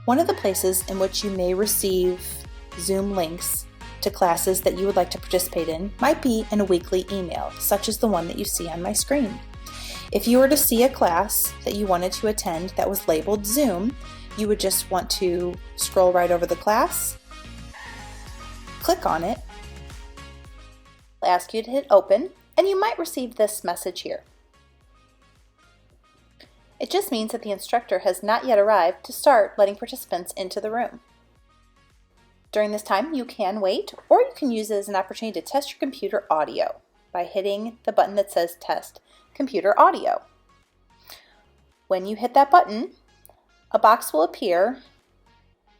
One of the places in which you may receive Zoom links to classes that you would like to participate in might be in a weekly email, such as the one that you see on my screen. If you were to see a class that you wanted to attend that was labeled Zoom, you would just want to scroll right over the class, click on it, ask you to hit open, and you might receive this message here. It just means that the instructor has not yet arrived to start letting participants into the room. During this time, you can wait, or you can use it as an opportunity to test your computer audio by hitting the button that says Test Computer Audio. When you hit that button, a box will appear,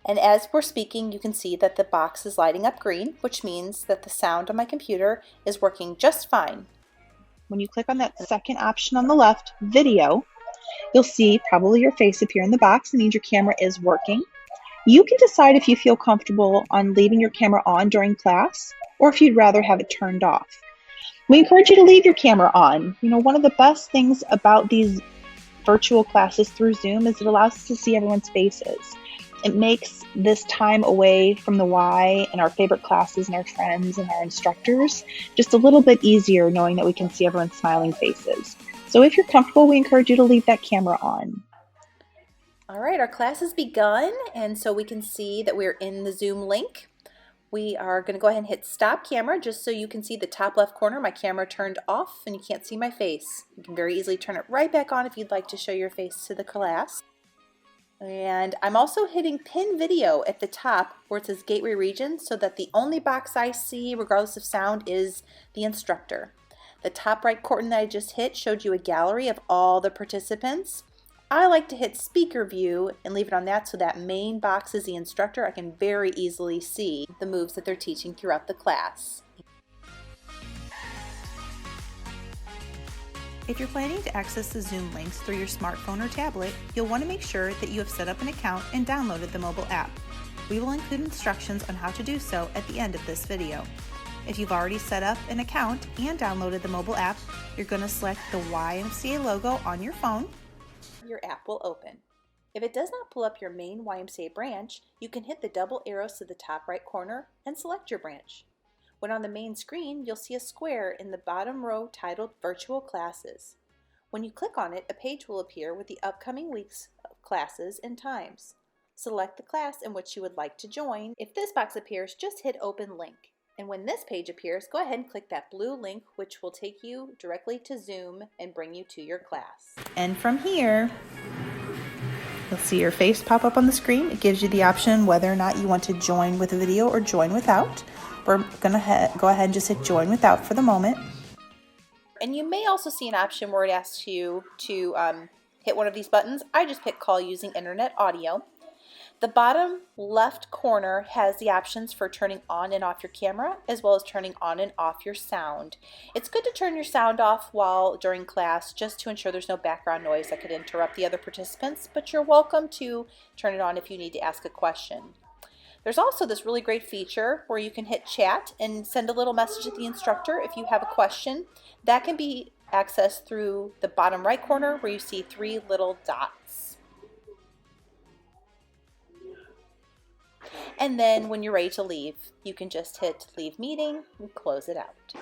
and as we're speaking, you can see that the box is lighting up green, which means that the sound on my computer is working just fine. When you click on that second option on the left, Video, you'll see probably your face appear in the box. It means your camera is working. You can decide if you feel comfortable on leaving your camera on during class or if you'd rather have it turned off. We encourage you to leave your camera on. One of the best things about these virtual classes through Zoom is it allows us to see everyone's faces. It makes this time away from the Y and our favorite classes and our friends and our instructors just a little bit easier knowing that we can see everyone's smiling faces. So if you're comfortable, we encourage you to leave that camera on. All right, our class has begun, and so we can see that we're in the Zoom link. We are going to go ahead and hit stop camera just so you can see the top left corner. My camera turned off and you can't see my face. You can very easily turn it right back on if you'd like to show your face to the class. And I'm also hitting pin video at the top where it says Gateway Region so that the only box I see, regardless of sound, is the instructor. The top right corner that I just hit showed you a gallery of all the participants. I like to hit speaker view and leave it on that so that main box is the instructor. I can very easily see the moves that they're teaching throughout the class. If you're planning to access the Zoom links through your smartphone or tablet, you'll want to make sure that you have set up an account and downloaded the mobile app. We will include instructions on how to do so at the end of this video. If you've already set up an account and downloaded the mobile app, you're going to select the YMCA logo on your phone. Your app will open. If it does not pull up your main YMCA branch, you can hit the double arrows to the top right corner and select your branch. When on the main screen, you'll see a square in the bottom row titled Virtual Classes. When you click on it, a page will appear with the upcoming week's classes and times. Select the class in which you would like to join. If this box appears, just hit Open Link. And when this page appears, go ahead and click that blue link, which will take you directly to Zoom and bring you to your class. And from here, you'll see your face pop up on the screen. It gives you the option whether or not you want to join with a video or join without. We're going to go ahead and just hit Join Without for the moment. And you may also see an option where it asks you to hit one of these buttons. I just picked Call Using Internet Audio. The bottom left corner has the options for turning on and off your camera, as well as turning on and off your sound. It's good to turn your sound off during class just to ensure there's no background noise that could interrupt the other participants, but you're welcome to turn it on if you need to ask a question. There's also this really great feature where you can hit chat and send a little message to the instructor if you have a question. That can be accessed through the bottom right corner where you see 3 little dots. And then when you're ready to leave, you can just hit Leave Meeting and close it out.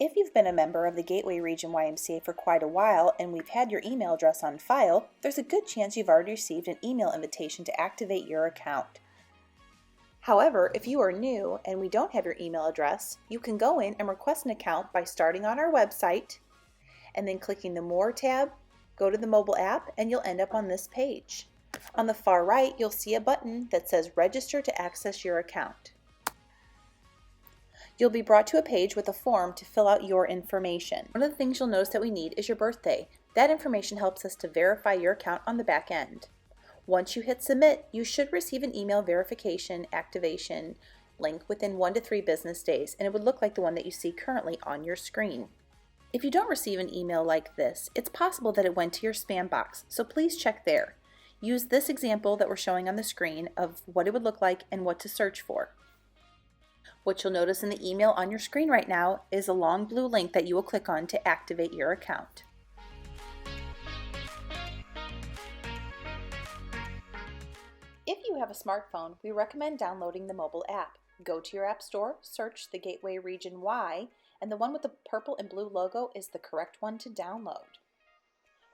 If you've been a member of the Gateway Region YMCA for quite a while and we've had your email address on file, there's a good chance you've already received an email invitation to activate your account. However, if you are new and we don't have your email address, you can go in and request an account by starting on our website and then clicking the More tab, go to the mobile app, and you'll end up on this page. On the far right, you'll see a button that says Register to access your account. You'll be brought to a page with a form to fill out your information. One of the things you'll notice that we need is your birthday. That information helps us to verify your account on the back end. Once you hit Submit, you should receive an email verification activation link within 1 to 3 business days, and it would look like the one that you see currently on your screen. If you don't receive an email like this, it's possible that it went to your spam box, so please check there. Use this example that we're showing on the screen of what it would look like and what to search for. What you'll notice in the email on your screen right now is a long blue link that you will click on to activate your account. If you have a smartphone, we recommend downloading the mobile app. Go to your app store, search the Gateway Region Y, and the one with the purple and blue logo is the correct one to download.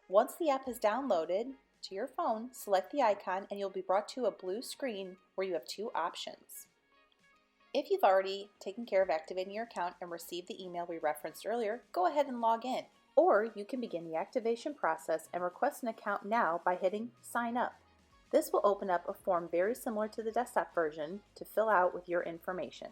Once the app is downloaded to your phone, select the icon and you'll be brought to a blue screen where you have two options. If you've already taken care of activating your account and received the email we referenced earlier, go ahead and log in. Or you can begin the activation process and request an account now by hitting Sign Up. This will open up a form very similar to the desktop version to fill out with your information.